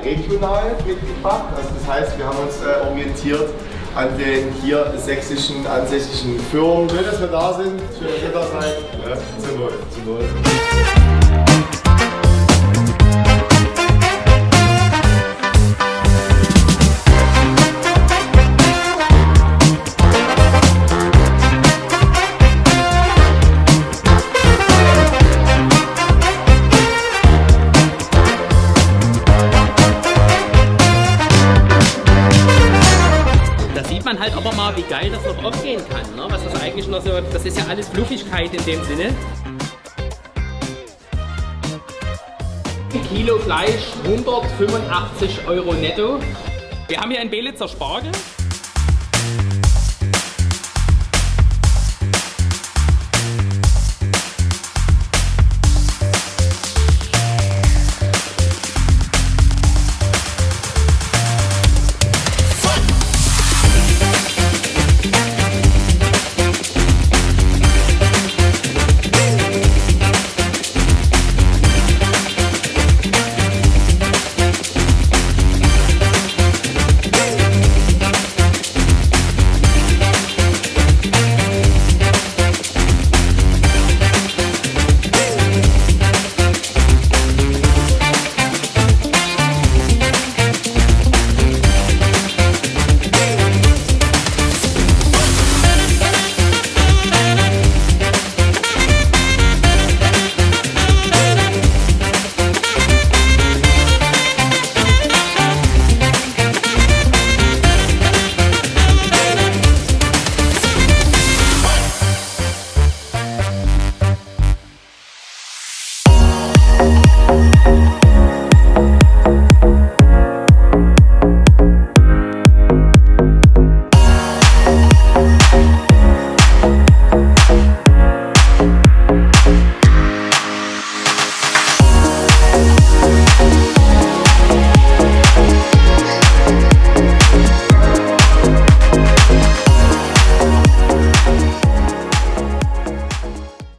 regional mitgebracht. Also das heißt, wir haben uns orientiert an den hier sächsischen ansässigen Firmen. Schön, dass wir da sind. Schön, dass ihr da seid. Ja, zum Wohl. Zum Wohl. Halt aber mal, wie geil das noch aufgehen kann, ne? Was das eigentlich noch so, das ist ja alles Fluffigkeit in dem Sinne. Kilo Fleisch, 185 € netto. Wir haben hier einen Belitzer Spargel.